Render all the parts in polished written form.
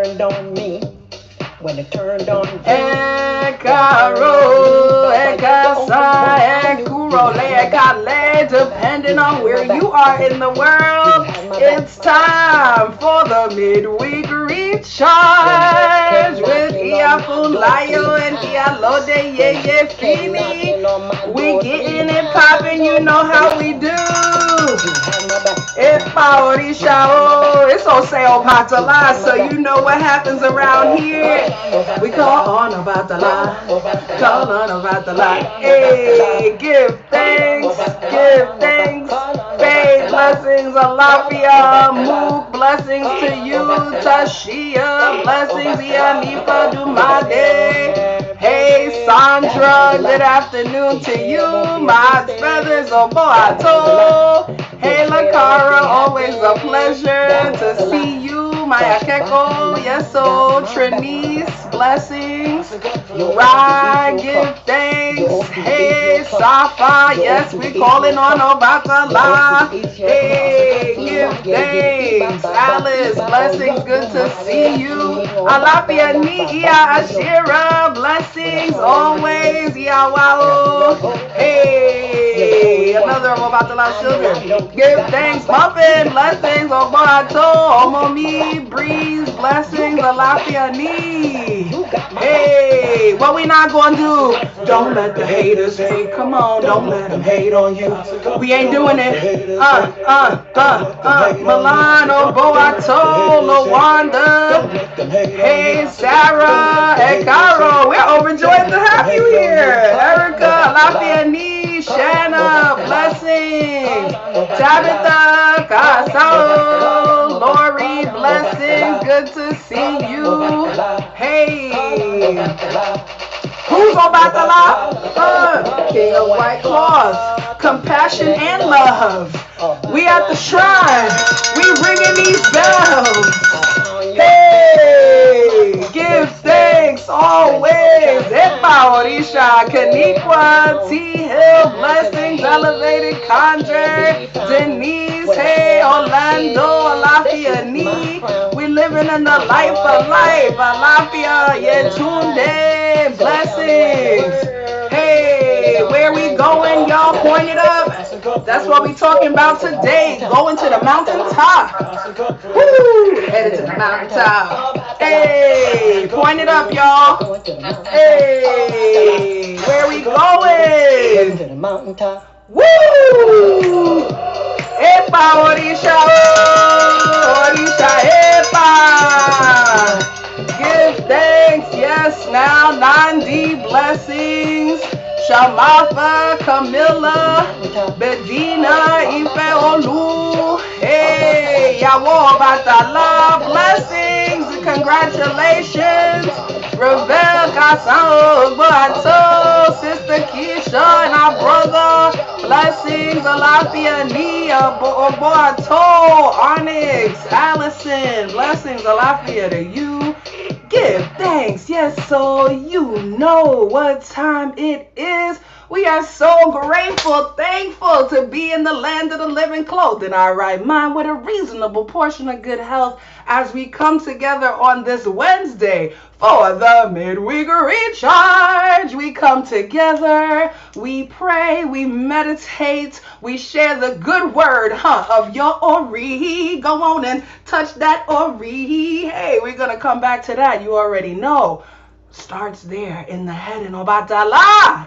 turned on me. When it turned on you. Ekaro, Ekasa, Ekurole, Ekale, depending on where you are in the world, it's time for the Midweek Recharge with Funlayo and Iyalode Yeyefini. We getting it popping, you know how we do. It's Ase Obatala, so you know what happens around here. We call on Obatala, call on Obatala. Hey, give thanks, faith, blessings, Alafia, Mook, blessings to you, Tashia, blessings, Ianifa Dumade. Hey, Sandra, good afternoon to you, my brothers, Obatala. Hey, Lakara, always a pleasure to see you. Maya Keko, yes, so Trinice, blessings. Right, give thanks. Hey, Safa, yes, we calling on Obatala. Hey, give thanks. Alice, blessings, good to see you. Alapia ni Ase Ire, blessings, always. Yawao. Hey, another Obatala children. Give thanks, Muffin, blessings, Obato, Omomi, Breeze, blessings, Alafia ni. Hey, what we not gonna do? Don't let the haters hate. Come on, don't let them hate on you. We ain't doing it. Milano, Boato, Lawanda. Hey, Sarah, Ekaro. We're overjoyed to have you here. Erica, Alafia ni, Shanna, blessings. Tabitha, Kasao, Lori, blessings, good to see you. Hey, who's Obatala? King of White Cloth, compassion and love. We at the shrine, we ringing these bells. Hey, give thanks always. Epaorisha, Kanikwa, T-Hill, blessings, elevated conjure, Denise, hey, Orlando, Alafia ni. We living in the life of life. Alafia, Yetunde, blessings. Hey, where we going? Y'all point it up. That's what we talking about today. Going to the mountaintop. Woo! Headed to the mountaintop. Hey, point it up, y'all. Hey, where we going? To the mountaintop. Woo! Epa, Orisha, Orisha, Epa. Give thanks, yes, now, Nandi, blessings. Shamafa, Camilla, Bedina, Ife Olu, hey, Yawo Batala, blessings, congratulations, Revel, Gassan, Boato, Sister Keisha, and our brother, blessings, Alafia Nia, Boato, Onyx, Allison, blessings, Alafia to you. Give thanks, yes, so you know what time it is. We are so grateful, thankful to be in the land of the living, clothed in our right mind with a reasonable portion of good health as we come together on this Wednesday for the Midweek Recharge. We come together, we pray, we meditate, we share the good word of your Ori. Go on and touch that Ori. Hey, we're going to come back to that. You already know. Starts there in the head in Obatala.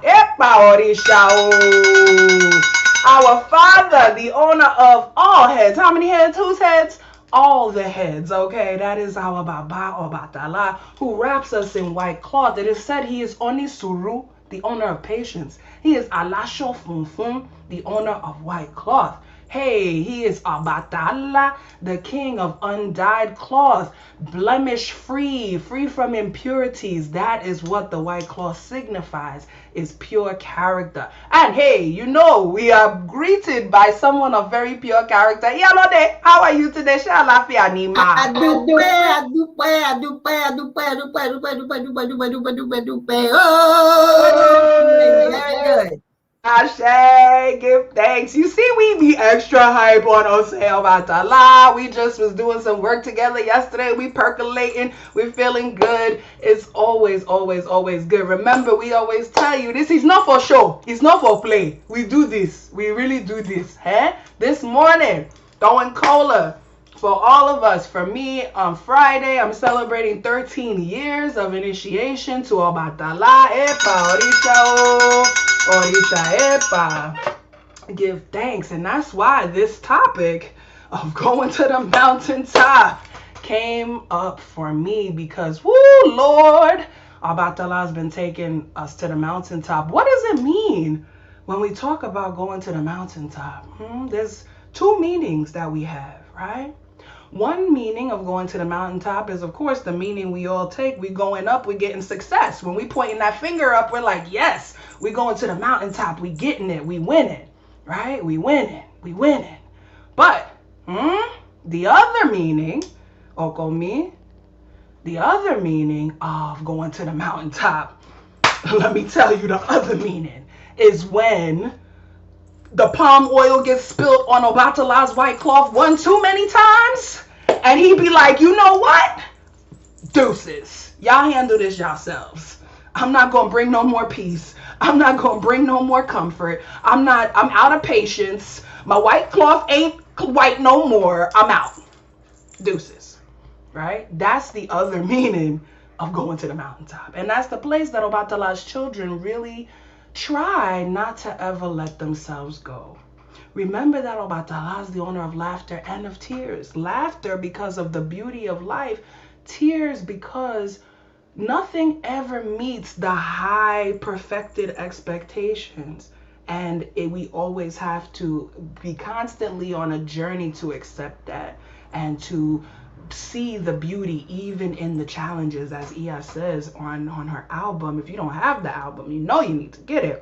Our Father, the owner of all heads. How many heads? Whose heads? All the heads, okay? That is our Baba Obatala, who wraps us in white cloth. It is said he is Onisuru, the owner of patience. He is Alasho Funfun, the owner of white cloth. Hey, he is Obatala, the king of undyed cloth, blemish free, free from impurities. That is what the white cloth signifies, is pure character. And hey, you know, we are greeted by someone of very pure character. Iyalode, how are you today? Shalafia Nima. Oh, very good. Ashe, give thanks. You see, we be extra hype on Ase Obatala. We just was doing some work together yesterday. We percolating. We're feeling good. It's always, always, always good. Remember, we always tell you this is not for show. It's not for play. We do this. We really do this. This morning, throwing cola for all of us. For me, on Friday, I'm celebrating 13 years of initiation to Obatala. Epa, Orisha, epa. Give thanks. And that's why this topic of going to the mountaintop came up for me, because, woo, Lord, Obatala's been taking us to the mountaintop. What does it mean when we talk about going to the mountaintop? There's two meanings that we have, right? One meaning of going to the mountaintop is, of course, the meaning we all take. We going up, we getting success. When we pointing that finger up, we're like, yes, we going to the mountaintop, we getting it, we winning, right? We winning. But the other meaning, Okomi, the other meaning of going to the mountaintop, let me tell you the other meaning, is when the palm oil gets spilled on Obatala's white cloth one too many times, and he be like, you know what? Deuces. Y'all handle this yourselves. I'm not going to bring no more peace. I'm not going to bring no more comfort. I'm out of patience. My white cloth ain't white no more. I'm out. Deuces. Right? That's the other meaning of going to the mountaintop. And that's the place that Obatala's children really try not to ever let themselves go. Remember that Obatala is the owner of laughter and of tears. Laughter because of the beauty of life. Tears because nothing ever meets the high perfected expectations. And we always have to be constantly on a journey to accept that and to see the beauty even in the challenges, as Iya says on her album. If you don't have the album, you know you need to get it.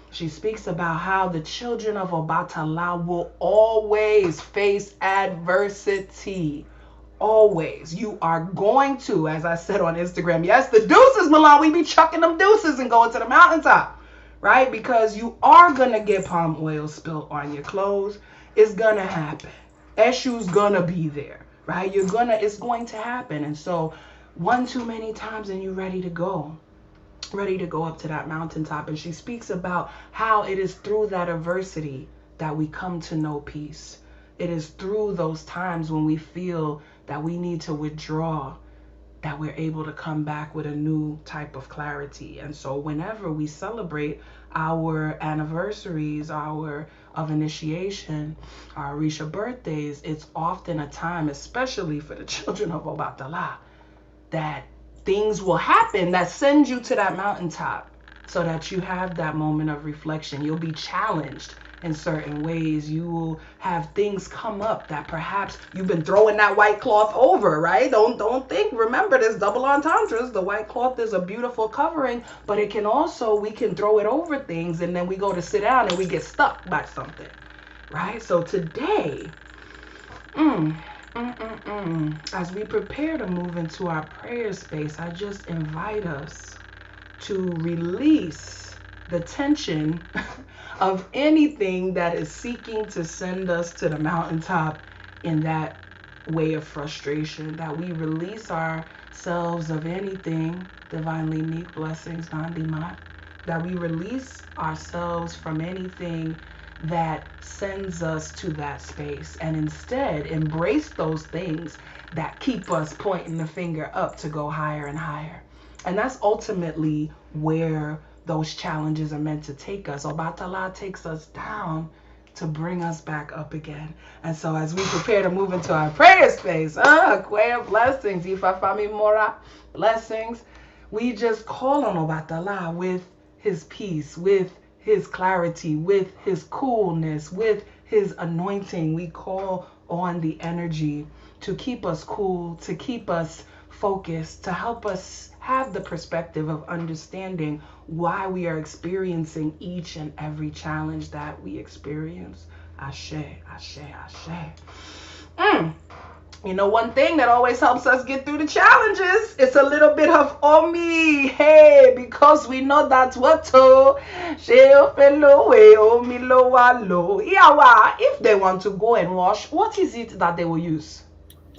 She speaks about how the children of Obatala will always face adversity. Always. You are going to, as I said on Instagram, yes, the deuces, Milan, we be chucking them deuces and going to the mountaintop, right? Because you are going to get palm oil spilled on your clothes. It's going to happen. Issues going to be there. Right? It's going to happen. And so one too many times and you're ready to go up to that mountaintop. And she speaks about how it is through that adversity that we come to know peace. It is through those times when we feel that we need to withdraw that we're able to come back with a new type of clarity. And so whenever we celebrate our anniversaries, of initiation, our Orisha birthdays, it's often a time, especially for the children of Obatala, that things will happen that send you to that mountaintop so that you have that moment of reflection. You'll be challenged in certain ways. You will have things come up that perhaps you've been throwing that white cloth over, right? Don't think, remember, there's double entendres. The white cloth is a beautiful covering, but it can also, we can throw it over things and then we go to sit down and we get stuck by something, right? So today, as we prepare to move into our prayer space, I just invite us to release the tension of anything that is seeking to send us to the mountaintop in that way of frustration, that we release ourselves of anything, divinely meek blessings, Nandimat, that we release ourselves from anything that sends us to that space and instead embrace those things that keep us pointing the finger up to go higher and higher. And that's ultimately where those challenges are meant to take us. Obatala takes us down to bring us back up again. And so as we prepare to move into our prayer space, Queer blessings, Ifafami Mora blessings, we just call on Obatala with his peace, with his clarity, with his coolness, with his anointing. We call on the energy to keep us cool, to keep us focused, to help us have the perspective of understanding why we are experiencing each and every challenge that we experience. Ashe, ashe, ashe. You know, one thing that always helps us get through the challenges, it's a little bit of omi. Hey, because we know that's what to. If they want to go and wash, what is it that they will use?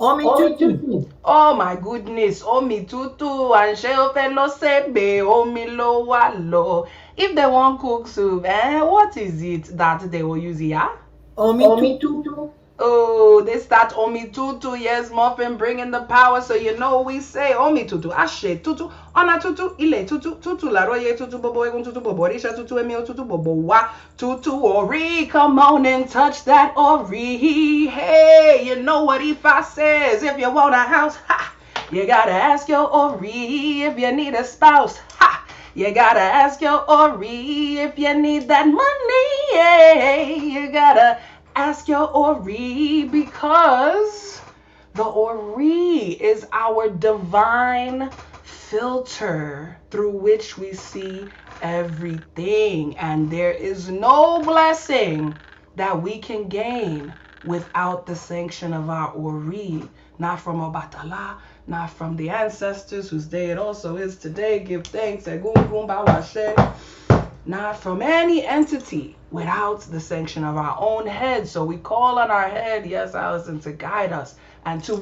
Omi tutu. Oh my goodness, omi tutu and sheofelo sebe omi lo wa lo. If they want cook soup, what is it that they will use here? Omi tutu. Oh, they start omi tutu. Yes, muffin bringing the power. So you know we say omi tutu, ashe tutu, ona tutu, ile tutu, tutu la roye tutu bobo egun tutu bobo risha tutu emio tutu bobo wa tutu ori. Come on and touch that ori. Hey, you know what Ifa says? If you want a house, ha, you gotta ask your ori. If you need a spouse, ha, you gotta ask your ori. If you need that money, yeah, you gotta ask your ori, because the ori is our divine filter through which we see everything, and there is no blessing that we can gain without the sanction of our ori. Not from Obatala, not from the ancestors whose day it also is today. Give thanks. Not from any entity without the sanction of our own head. So we call on our head, yes, Allison, to guide us and to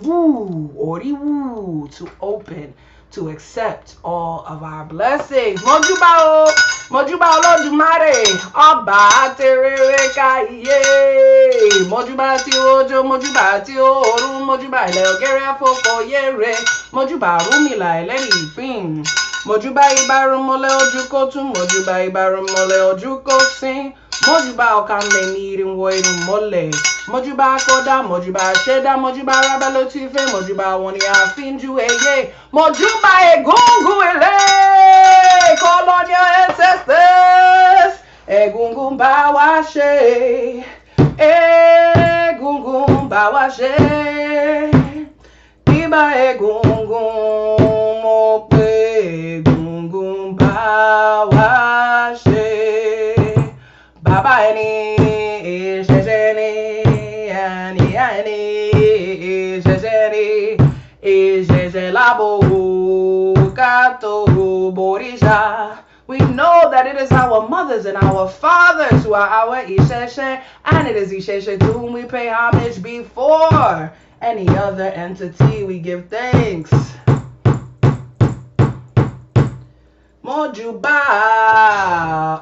ori woo, to open, to accept all of our blessings. Mojuba Olodumare, Oba terere kaiye. Mojuba ti ojo, mojuba ti oru, mojuba ile ogere afofo yere, mojuba rumila eleri ifin. Mojuba ibarumole ojukotu, mojuba ibarumole ojukosin, mojuba okame nirin woirin mole, mojuba koda, mojuba sheda, mojuba rabalotife, mojuba woni afinju eye, mojuba egungu ele, call on your ancestors, egungun bawashe, egungun bawashe, iba egungun mope. Baba eni ishesheni ani ishesheni isheshelabo kato borisha. We know that it is our mothers and our fathers who are our isheshe, and it is isheshe to whom we pay homage before any other entity. We give thanks. Mojuba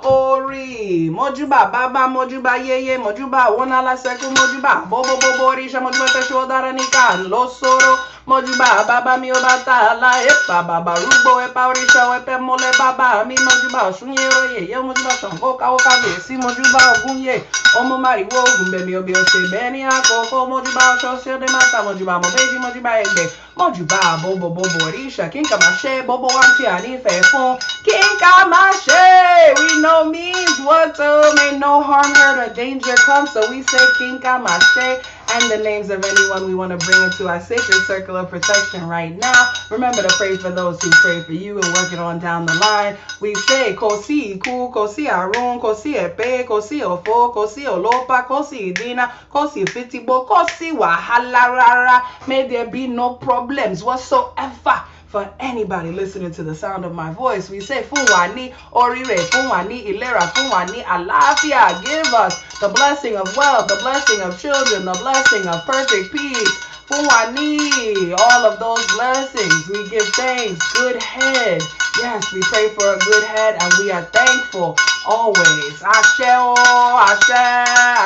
ori, mojuba baba, mojuba yeye, mojuba wonala seku, mojuba bobo bobo risha, mojuba tesho daranika losoro, mojuba baba mi obatala, epa baba rubo, epa risha, epe mole baba mi, mojuba shunyero ye, mojuba shongoka okavesi, mojuba ogunye, omo mari wo gumbe mi obi ose beni akoko, mojuba shosio de mata, mojuba mobeji, mojuba egbe, mojuba bobo bobo risha, kinka mashe, bobo wanti anife fon. Kinkamashe, we know means what to, may no harm, hurt, or danger come. So we say Kinkamashe and the names of anyone we want to bring into our sacred circle of protection right now. Remember to pray for those who pray for you and work it on down the line. We say Kosi Iku, Kosi Arun, Kosi Epe, Kosi Ofo, Kosi Olopa, Kosi Idina, Kosi Fitibo, Kosi Wahala Rara. May there be no problems whatsoever for anybody listening to the sound of my voice. We say Funwani Orire, Funwani Ilera, Funwani Alafia. Give us the blessing of wealth, the blessing of children, the blessing of perfect peace. Funwani, all of those blessings. We give thanks. Good head. Yes, we pray for a good head and we are thankful always. Ashe, oh, Ashe,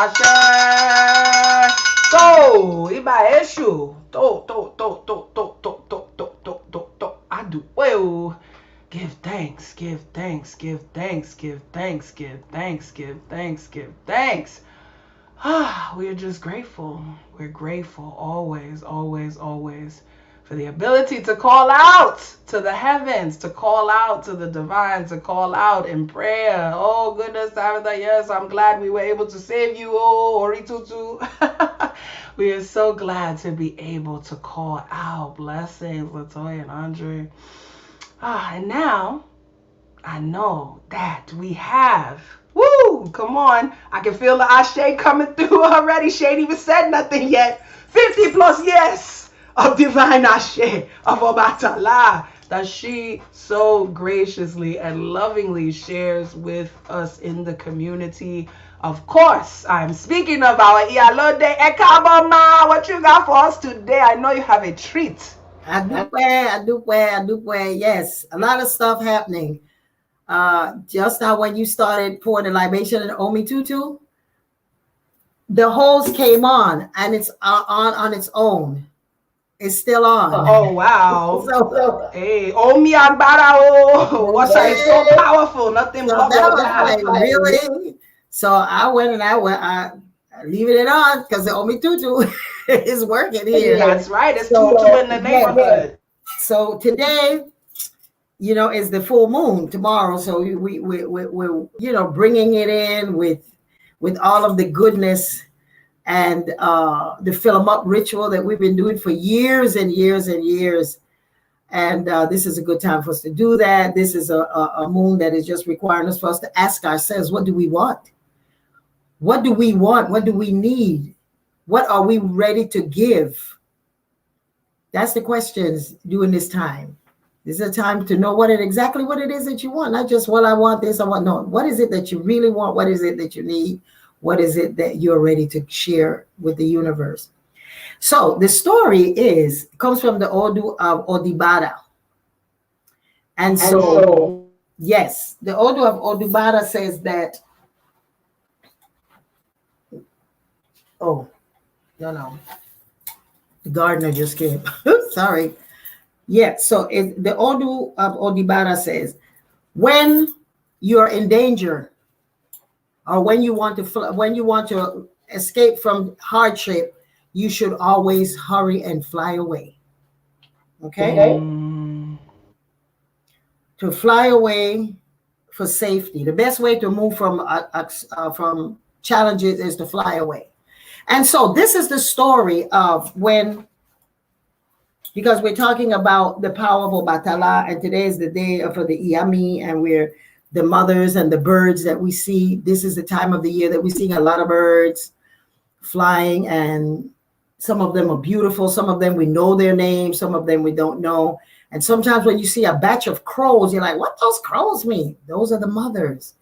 Ashe. So, Iba Eshu. Adu. Well, give thanks, give thanks, give thanks, give thanks, give thanks, give thanks, give thanks. We are just grateful. We're grateful always, always, always for the ability to call out to the heavens, to call out to the divine, to call out in prayer. Oh, goodness, Tabitha, yes, I'm glad we were able to save you. Oh, Oritutu. We are so glad to be able to call out. Blessings, Latoya and Andre. And now, I know that we have, Woo! Come on. I can feel the Ashe coming through already. She ain't even said nothing yet. 50 plus yes of divine Ashe of Obatala that she so graciously and lovingly shares with us in the community. Of course, I'm speaking of our Iyalode Ekaboma. What you got for us today? I know you have a treat. Adupe. Yes, a lot of stuff happening. Just now when you started pouring the libation in Omi Tutu, the hose came on and it's on its own. It's still on. Oh wow. So hey, Omi Agbara, what's is so powerful? Nothing but that. Really? So I went leaving it on because the Omi Tutu is working here. That's right. It's Tutu in the neighborhood. So today, is the full moon tomorrow. So we're bringing it in with all of the goodness and the fill 'em up ritual that we've been doing for years and years and years. And this is a good time for us to do that. This is a moon that is just requiring us for us to ask ourselves, what do we want? What do we want? What do we need? What are we ready to give? That's the questions during this time. This is a time to know exactly what it is that you want. Not just, well, I want this, I want, no. What is it that you really want? What is it that you need? What is it that you're ready to share with the universe? So the story comes from the Odu of Odibada. And so, yes, the Odu of Odibada says that, no. The gardener just came. Sorry. Yeah, so the Odu of Odibada says, when you're in danger or when you want to escape from hardship, you should always hurry and fly away. Okay? To fly away for safety. The best way to move from challenges is to fly away. And so this is the story of because we're talking about the power of Obatala, and today is the day for the Iyami, and we're the mothers and the birds that we see. This is the time of the year that we're seeing a lot of birds flying, and some of them are beautiful. Some of them we know their names. Some of them we don't know. And sometimes when you see a batch of crows, you're like, what those crows mean? Those are the mothers,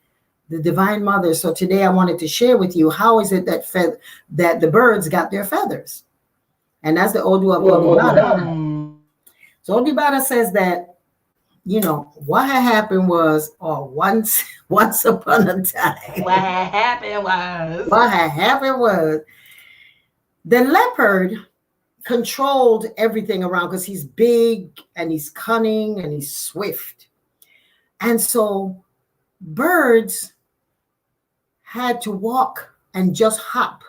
the divine mothers. So today I wanted to share with you, how is it that the birds got their feathers? And that's the Odu of Odibada. So Odibada says that, what had happened was, once upon a time. What had happened was the leopard controlled everything around because he's big and he's cunning and he's swift. And so birds had to walk and just hop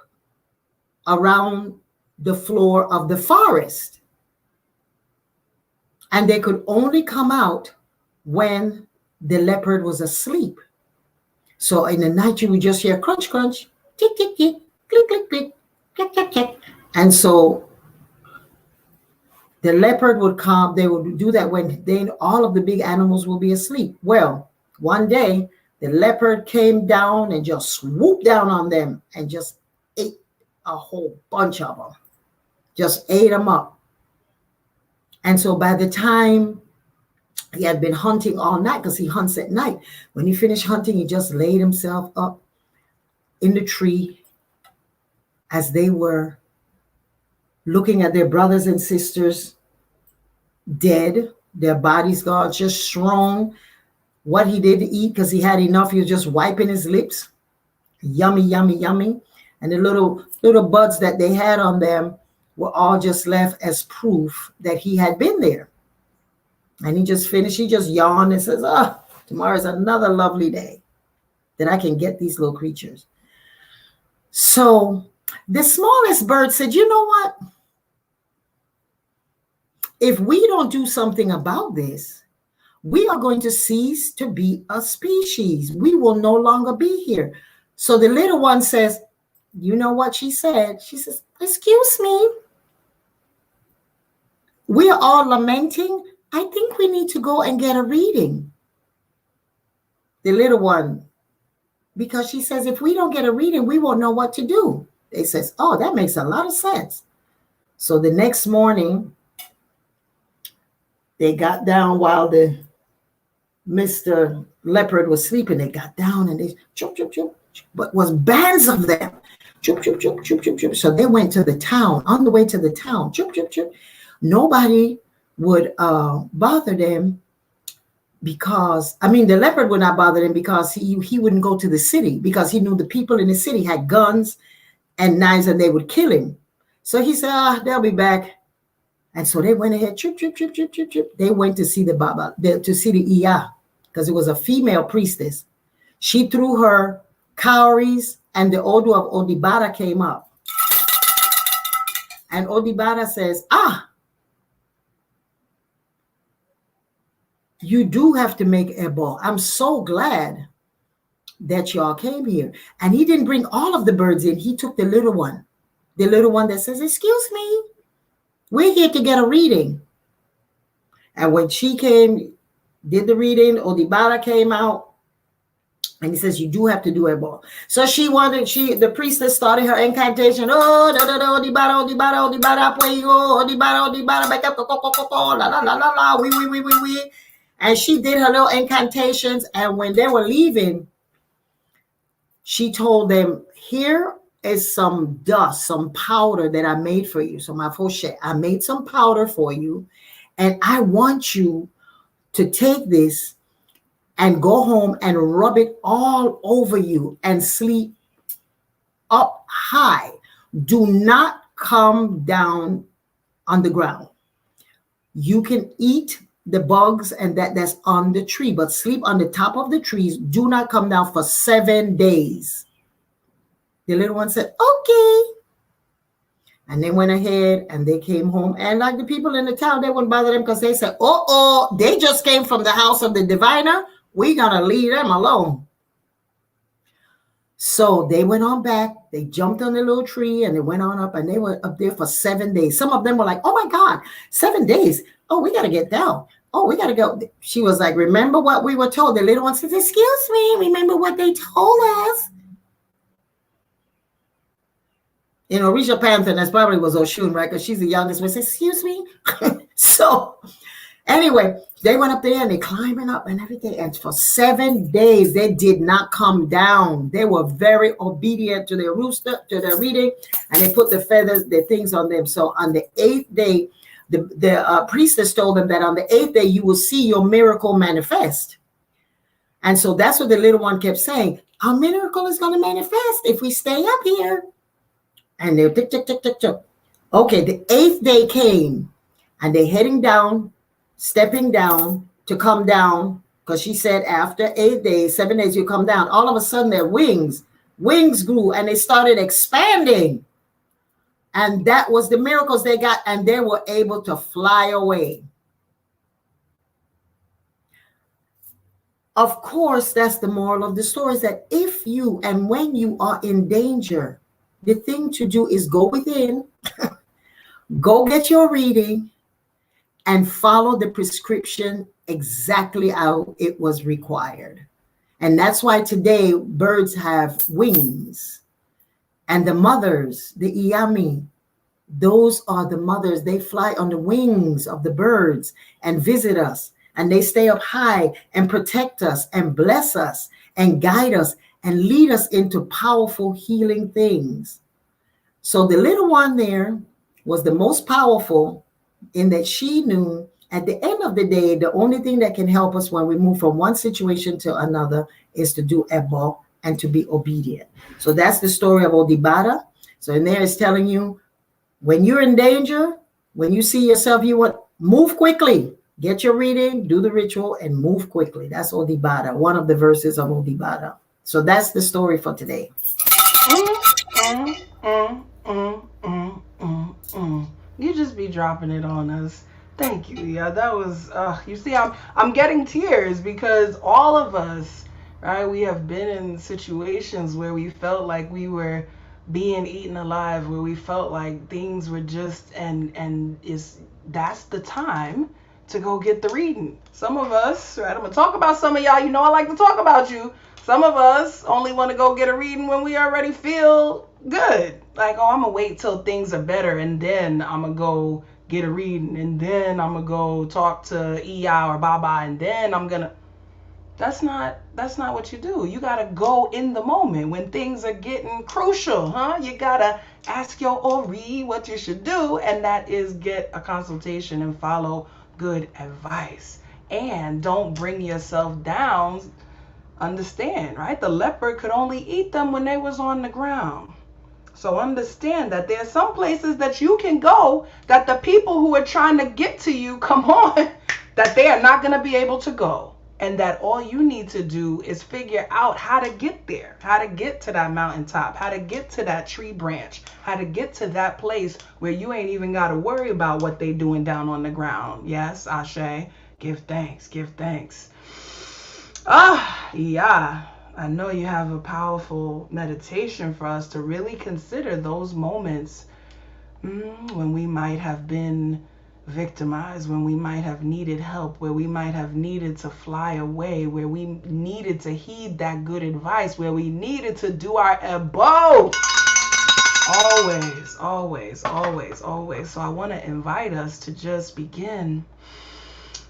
around the floor of the forest. And they could only come out when the leopard was asleep. So in the night, you would just hear crunch, crunch, tick, tick, tick, click, click, click, click, click, click. And so the leopard would come, they would do that when all of the big animals will be asleep. Well, one day, the leopard came down and just swooped down on them and just ate a whole bunch of them. Just ate them up. And so by the time he had been hunting all night, because he hunts at night, when he finished hunting, he just laid himself up in the tree as they were looking at their brothers and sisters dead, their bodies gone, just strewn. What he did eat, because he had enough, he was just wiping his lips. Yummy, yummy, yummy. And the little buds that they had on them were all just left as proof that he had been there. And he just finished, he just yawned and says, tomorrow's another lovely day that I can get these little creatures. So the smallest bird said, you know what? If we don't do something about this, we are going to cease to be a species. We will no longer be here. So the little one says, you know what she said? She says, excuse me. We are all lamenting. I think we need to go and get a reading. The little one because she says, if we don't get a reading, we won't know what to do. They says, oh, that makes a lot of sense. So the next morning, they got down while the Mr. Leopard was sleeping. They got down and they chup, chup, chup, but was bands of them. Chup, chup, chup, chup, chup, chup. So they went to the town. On the way to the town, chup, chup, chup. Nobody would bother them because, I mean, the leopard would not bother them because he wouldn't go to the city because he knew the people in the city had guns and knives and they would kill him. So he said, they'll be back. And so they went ahead, trip, trip, trip, trip, trip, trip. They went to see the Baba, to see the Iya, because it was a female priestess. She threw her cowries and the Odu of Odibara came up. And Odibara says, you do have to make Ebo. I'm so glad that y'all came here. And he didn't bring all of the birds in. He took the little one that says, excuse me, we're here to get a reading. And when she came, did the reading, Odibara came out, and he says, you do have to do Ebo. So the priestess started her incantation. Oh, Odibara, Odibara, Odibara, Odibara, Odibara, la la la la la, we. And she did her little incantations. And when they were leaving, she told them, here is some dust, some powder that I made for you. So my foshe, I made some powder for you. And I want you to take this and go home and rub it all over you and sleep up high. Do not come down on the ground. You can eat the bugs and that's on the tree, but sleep on the top of the trees. Do not come down for 7 days. The little one said, okay. And they went ahead and they came home. And like the people in the town, they wouldn't bother them because they said, they just came from the house of the diviner. We're going to leave them alone. So they went on back. They jumped on the little tree and they went on up and they were up there for 7 days. Some of them were like, oh my God, 7 days. Oh, we got to get down. Oh, we got to go. She was like, remember what we were told? The little one says, excuse me, remember what they told us? You know, Risha Panther, that's probably was Oshun, right? Because she's the youngest one. Says, excuse me. So anyway, they went up there and they climbing up and everything. And for 7 days, they did not come down. They were very obedient to their rooster, to their reading, and they put the feathers, the things on them. So on the 8th day, the priestess told them that on the 8th day, you will see your miracle manifest. And so that's what the little one kept saying. Our miracle is going to manifest if we stay up here. And they're tick, tick, tick, tick, tick. Okay, the 8th day came and they're heading down, stepping down to come down. Because she said after 8 days, 7 days, you come down. All of a sudden their wings grew and they started expanding. And that was the miracles they got. And they were able to fly away. Of course, that's the moral of the story, is that if you and when you are in danger, the thing to do is go within, go get your reading, and follow the prescription exactly how it was required. And that's why today birds have wings. And the mothers, the Iyami, those are the mothers. They fly on the wings of the birds and visit us. And they stay up high and protect us and bless us and guide us and lead us into powerful healing things. So the little one there was the most powerful in that she knew at the end of the day, the only thing that can help us when we move from one situation to another is to do Ebo and to be obedient. So that's the story of Odibara. So in there it's telling you, when you're in danger, when you see yourself, you want move quickly. Get your reading, do the ritual, and move quickly. That's Odibara, one of the verses of Odibara. So that's the story for today. You just be dropping it on us. Thank you. Yeah, that was, you see, I'm getting tears because all of us, right, we have been in situations where we felt like we were being eaten alive, where we felt like things were just, that's the time to go get the reading. Some of us, right, I'm going to talk about some of y'all, you know I like to talk about you. Some of us only want to go get a reading when we already feel good. Like, oh, I'm going to wait till things are better and then I'm going to go get a reading and then I'm going to go talk to Iya or Baba and then I'm going to... That's not what you do. You got to go in the moment when things are getting crucial, huh? You got to ask your Ori what you should do, and that is get a consultation and follow good advice. And don't bring yourself down. Understand, right? The leopard could only eat them when they was on the ground. So understand that there are some places that you can go that the people who are trying to get to you, come on, that they are not going to be able to go. And that all you need to do is figure out how to get there, how to get to that mountaintop, how to get to that tree branch, how to get to that place where you ain't even got to worry about what they doing down on the ground. Yes, Ashe, give thanks, give thanks. Yeah, I know you have a powerful meditation for us to really consider those moments when we might have been victimized, when we might have needed help, where we might have needed to fly away, where we needed to heed that good advice, where we needed to do our ebo. Always, always, always, always. So I want to invite us to just begin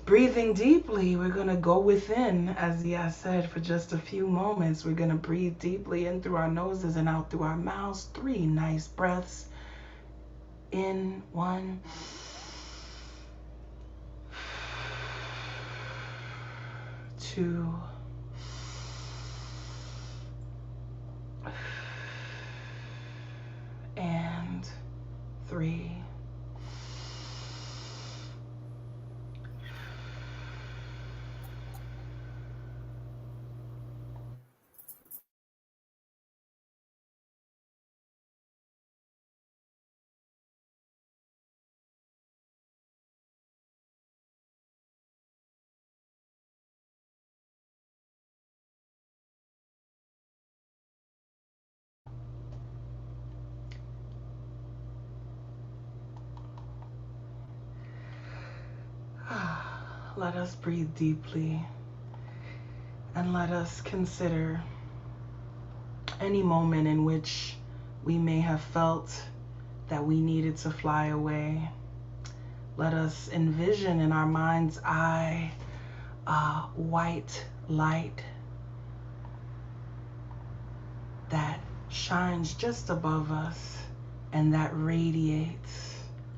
breathing deeply. We're going to go within, as Iya said, for just a few moments. We're going to breathe deeply in through our noses and out through our mouths. 3 nice breaths. In, 1. 2. And 3. Let us breathe deeply and let us consider any moment in which we may have felt that we needed to fly away. Let us envision in our mind's eye a white light that shines just above us and that radiates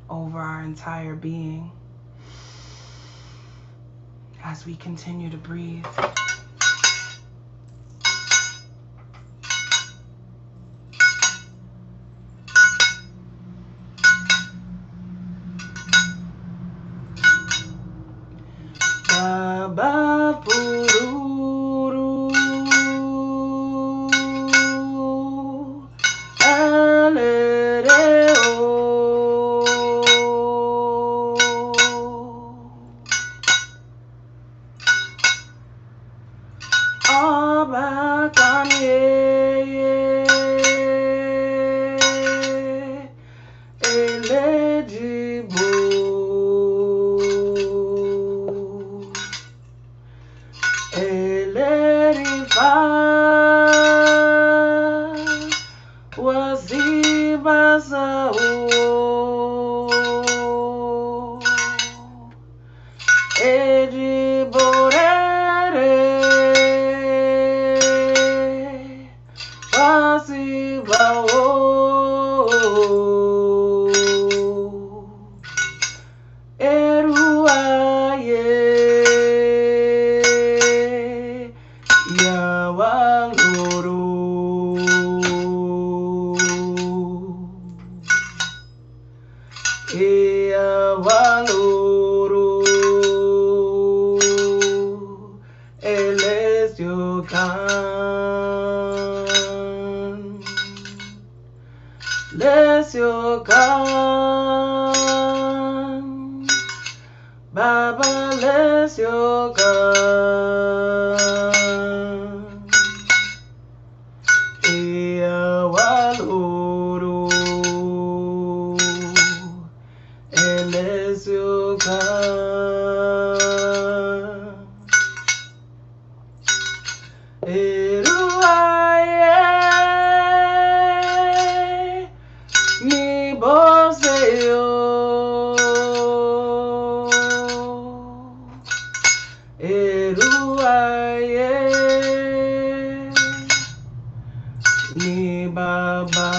over our entire being. As we continue to breathe. Baba Pururu Alereo Bless your God, Baba, bless your God. Iyalode bless your God. Eruaye ni baba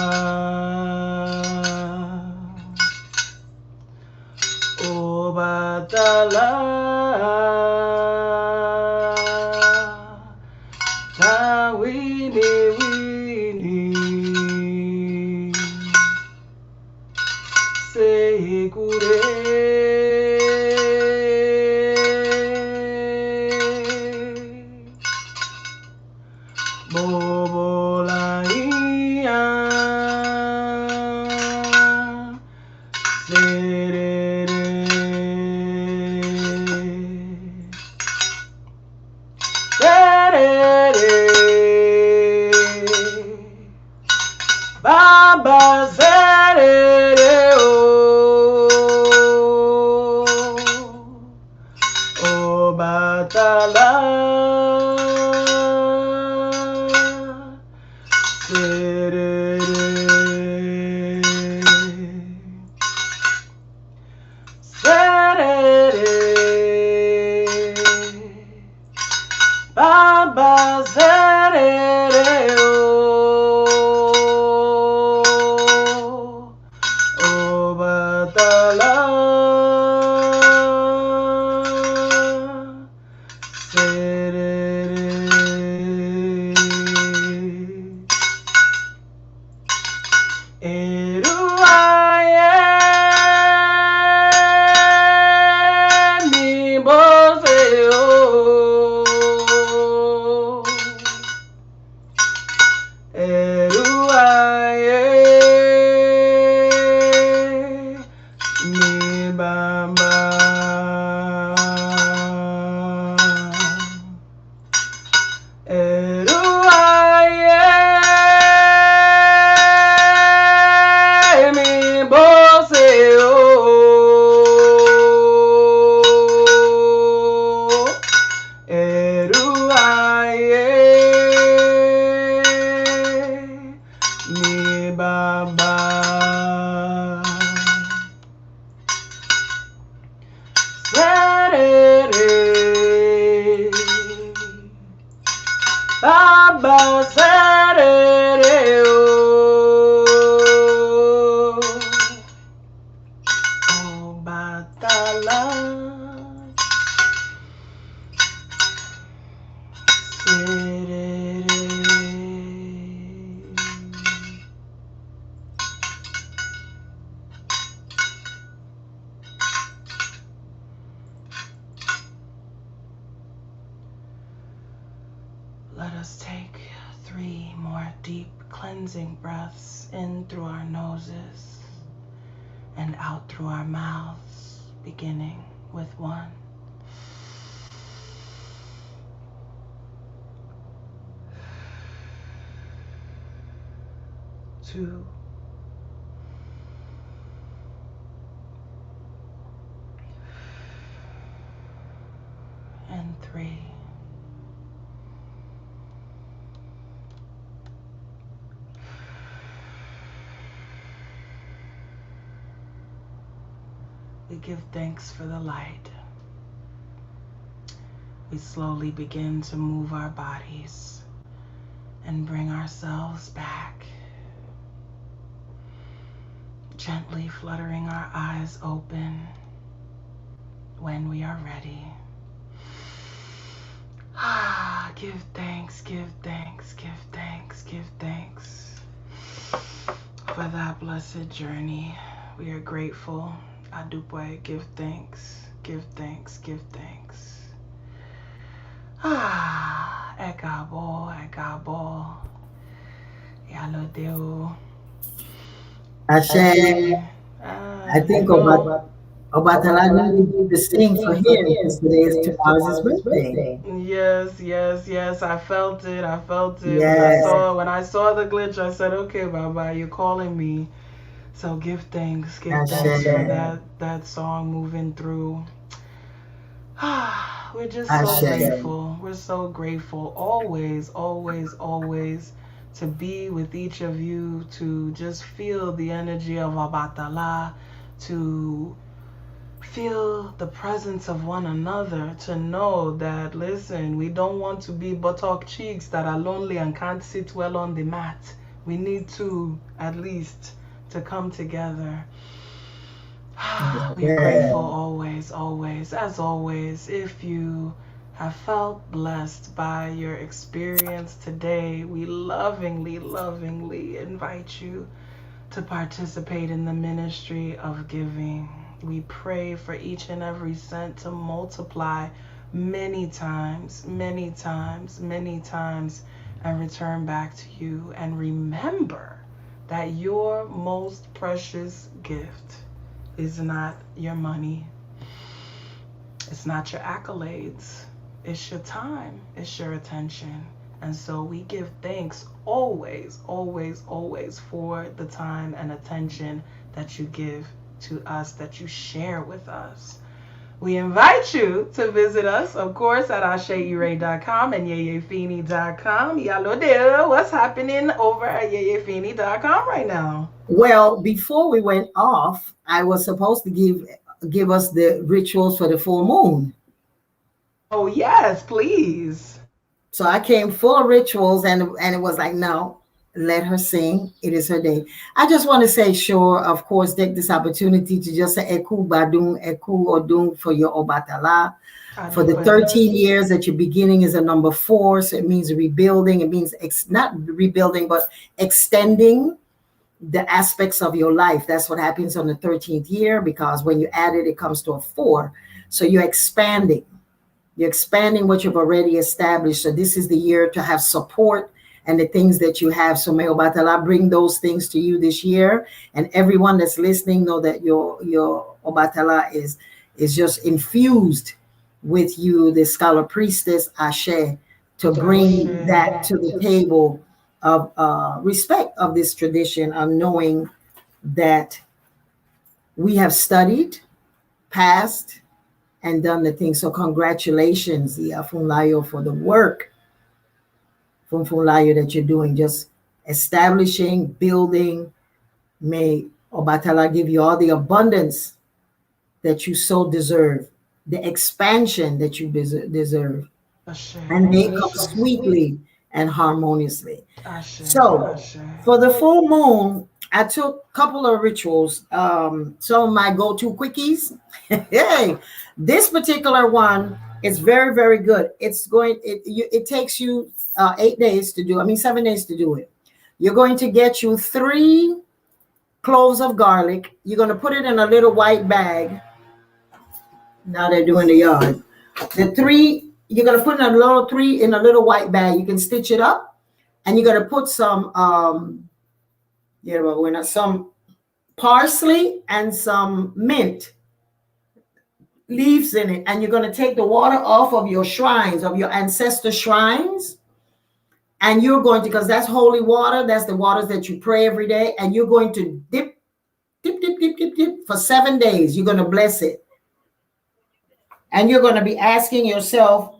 Obatala ta wini sekure bobolaiya serere serere baba serere Obatala Baba Zerere Obatala Baba Serere Obatala Serere. Let us take 3 more deep cleansing breaths in through our noses and out through our mouths, beginning with 1. 2. And 3. We give thanks for the light. We slowly begin to move our bodies and bring ourselves back, gently fluttering our eyes open when we are ready. Give thanks, give thanks, give thanks, give thanks for that blessed journey. We are grateful. Adupwe, give thanks, give thanks, give thanks. Ekabo, ekabo. Iyalode. Ashe, I think Obatala needed to sing for him because today is tomorrow's birthday. Yes. I felt it. Yes. When I saw the glitch, I said, okay, Baba, you're calling me. So give thanks for that song moving through. We're just so grateful. We're so grateful always to be with each of you, to just feel the energy of Obatala, to feel the presence of one another, to know that, listen, we don't want to be buttock cheeks that are lonely and can't sit well on the mat. We need to, at least, to come together. We're grateful always, always. As always, if you have felt blessed by your experience today, we lovingly, lovingly invite you to participate in the ministry of giving. We pray for each and every cent to multiply many times, many times, many times, and return back to you. And remember that your most precious gift is not your money. It's not your accolades. It's your time. It's your attention. And so we give thanks always, always, always for the time and attention that you give to us, that you share with us. We invite you to visit us, of course, at AseIre.com and Yeyefini.com. Iyalode, what's happening over at Yeyefini.com right now? Well, before we went off, I was supposed to give us the rituals for the full moon. Oh, yes, please. So I came full of rituals, and it was like, no, let her sing. It is her day. I just want to say, sure, of course, take this opportunity to just say Eku Badung, Eku Odung for your Obatala. For the 13 years that you're beginning is a number 4. So it means rebuilding. It means not rebuilding, but extending the aspects of your life. That's what happens on the 13th year, because when you add it, it comes to a 4. So you're expanding. You're expanding what you've already established. So this is the year to have support and the things that you have. So may Obatala bring those things to you this year. And everyone that's listening, know that your Obatala is just infused with you, the scholar priestess Ashe, to bring that to the table of respect of this tradition, of knowing that we have studied, passed, and done the thing. So congratulations, Funlayo, for the work from Funlayo that you're doing, just establishing, building. May Obatala give you all the abundance that you so deserve, the expansion that you deserve, and may it come sweetly and harmoniously. So for the full moon, I took a couple of rituals, some of my go-to quickies. Hey, this particular one is very, very good. It takes you 7 days to do it. You're going to get you 3 cloves of garlic. You're going to put it in a little white bag. Now they're doing the yard. The 3, you're going to put in a little white bag. You can stitch it up, and you're going to put some some parsley and some mint leaves in it, and you're going to take the water off of your shrines, of your ancestor shrines, and you're going to, because that's holy water, that's the waters that you pray every day, and you're going to dip for 7 days. You're going to bless it, and you're going to be asking yourself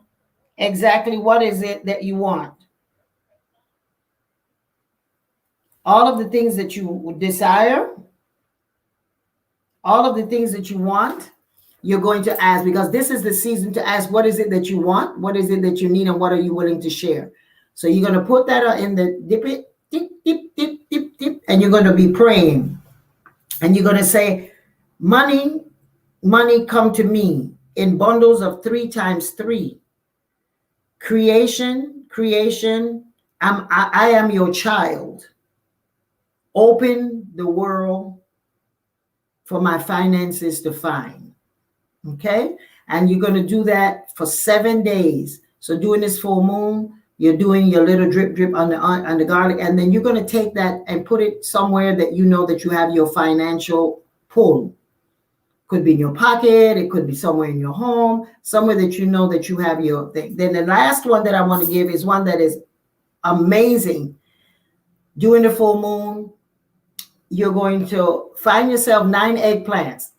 exactly what is it that you want. All of the things that you desire, all of the things that you want, you're going to ask, because this is the season to ask, what is it that you want? What is it that you need? And what are you willing to share? So you're going to put that in the dip it, dip, and you're going to be praying. And you're going to say, money come to me in bundles of 3 times 3. Creation, I am your child. Open the world for my finances to find. Okay? And you're going to do that for 7 days. So during this full moon, you're doing your little drip on the garlic, and then you're going to take that and put it somewhere that you know that you have your financial pull. Could be in your pocket, it could be somewhere in your home, somewhere that you know that you have your thing. Then the last one that I want to give is one that is amazing. During the full moon, you're going to find yourself 9 eggplants.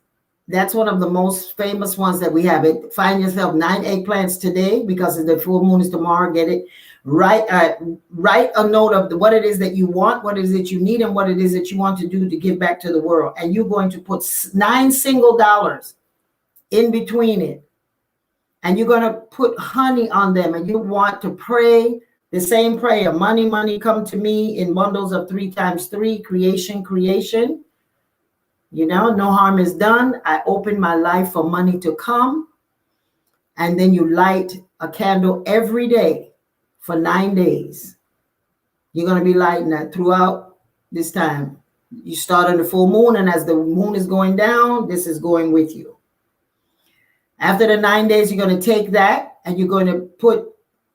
That's one of the most famous ones that we have. Find yourself 9 eggplants today, because the full moon is tomorrow. Get it. Write a note of what it is that you want, what it is that you need, and what it is that you want to do to give back to the world. And you're going to put $9 single dollars in between it. And you're going to put honey on them, and you want to pray the same prayer. Money, money, come to me in bundles of 3 times 3, creation, creation. You know, no harm is done. I open my life for money to come. And then you light a candle every day for 9 days. You're going to be lighting that throughout this time. You start on the full moon, and as the moon is going down, this is going with you. After the 9 days, you're going to take that and you're going to put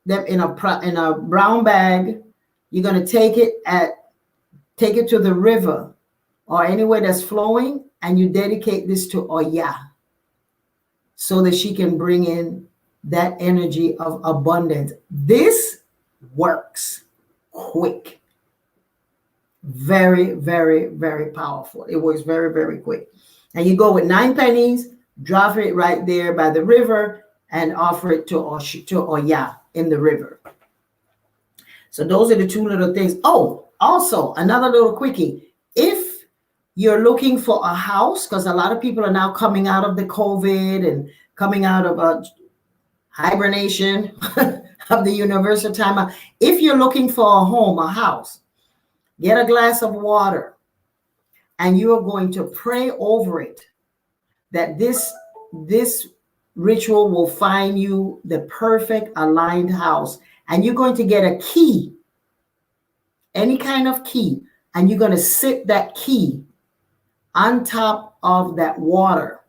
them in a brown bag. You're going to take it to the river or anywhere that's flowing, and you dedicate this to Oya, so that she can bring in that energy of abundance. This works quick. Very, very, very powerful. It works very, very quick. And you go with 9 pennies, drop it right there by the river, and offer it to Oya in the river. So those are the 2 little things. Oh, also another little quickie. If you're looking for a house, because a lot of people are now coming out of the COVID and coming out of hibernation of the universal time. If you're looking for a home, a house, get a glass of water, and you are going to pray over it that this ritual will find you the perfect aligned house. And you're going to get a key, any kind of key, and you're going to sit that key on top of that water,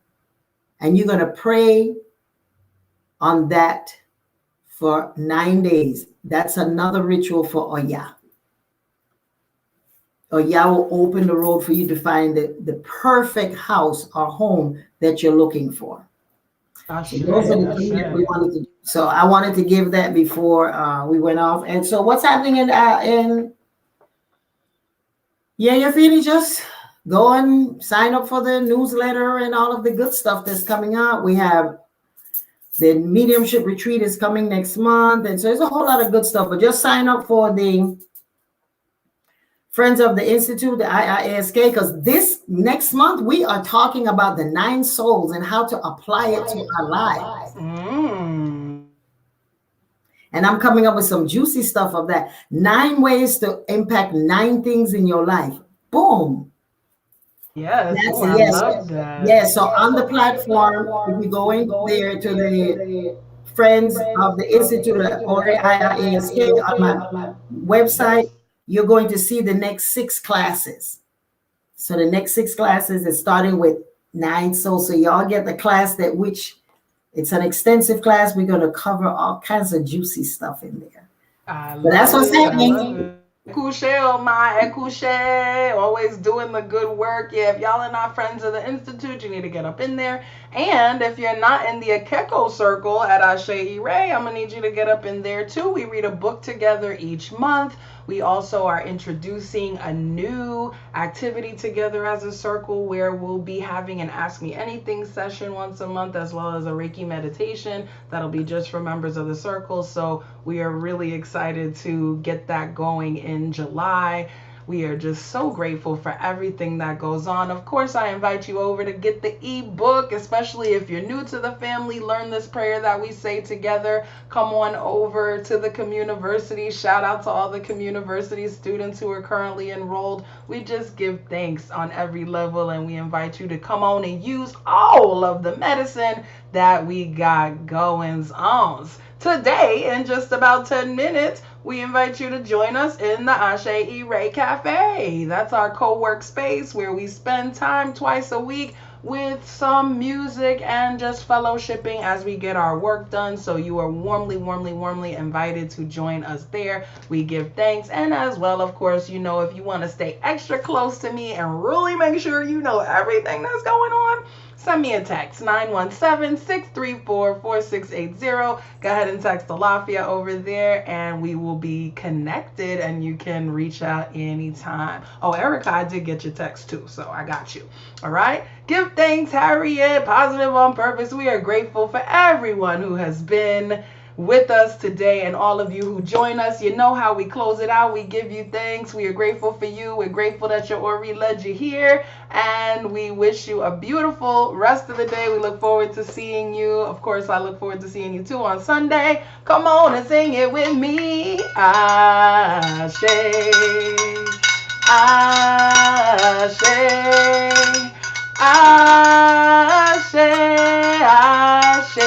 and you're going to pray on that for 9 days. That's another ritual for Oya. Oya will open the road for you to find the perfect house or home that you're looking for. So those are the things that we wanted to do. So I wanted to give that before we went off. And so what's happening in Yeyefini? Just go and sign up for the newsletter and all of the good stuff that's coming out. We have the mediumship retreat is coming next month. And so there's a whole lot of good stuff. But just sign up for the Friends of the Institute, the IIASK, because this next month we are talking about the 9 souls and how to apply it to our lives. And I'm coming up with some juicy stuff of that. 9 ways to impact 9 things in your life. Boom. Yes, I love that. Yes, so on the platform, if you go in there to the Friends of the Institute or IIASK on my website, you're going to see the next 6 classes. So the next 6 classes is starting with 9 souls. So y'all get the class it's an extensive class. We're going to cover all kinds of juicy stuff in there. So that's what's happening. Always doing the good work. Yeah, if y'all are not friends of the Institute, you need to get up in there. And if you're not in the Akeko circle at Ase Ire, I'm going to need you to get up in there too. We read a book together each month. We also are introducing a new activity together as a circle where we'll be having an Ask Me Anything session once a month, as well as a Reiki meditation that'll be just for members of the circle. So we are really excited to get that going in July. We are just so grateful for everything that goes on. Of course, I invite you over to get the ebook, especially if you're new to the family. Learn this prayer that we say together. Come on over to the Communiversity. Shout out to all the Communiversity students who are currently enrolled. We just give thanks on every level, and we invite you to come on and use all of the medicine that we got goings on. Today, in just about 10 minutes, we invite you to join us in the Ase Ire Cafe. That's our co-work space where we spend time twice a week with some music and just fellowshipping as we get our work done. So you are warmly, warmly, warmly invited to join us there. We give thanks. And as well, of course, you know, if you want to stay extra close to me and really make sure you know everything that's going on, send me a text, 917-634-4680. Go ahead and text Alafia over there and we will be connected and you can reach out anytime. Oh, Erica, I did get your text too, so I got you. All right. Give thanks, Harriet. Positive on Purpose. We are grateful for everyone who has been with us today, and all of you who join us. You know how we close it out. We give you thanks. We are grateful for you. We're grateful that your Ori led you here, and we wish you a beautiful rest of the day. We look forward to seeing you. Of course, I look forward to seeing you too on Sunday. Come on and sing it with me. Ashe, Ashe, Ashe, Ashe,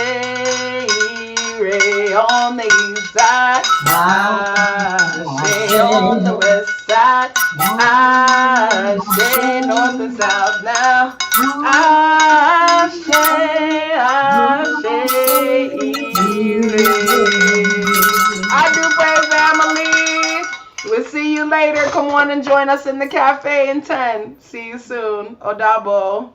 Ire on the east side, Ashe on the west side, Ashe north and south now, Ashe, Ashe, Ire. I do pray, family. We'll see you later. Come on and join us in the cafe in 10. See you soon. Odabo.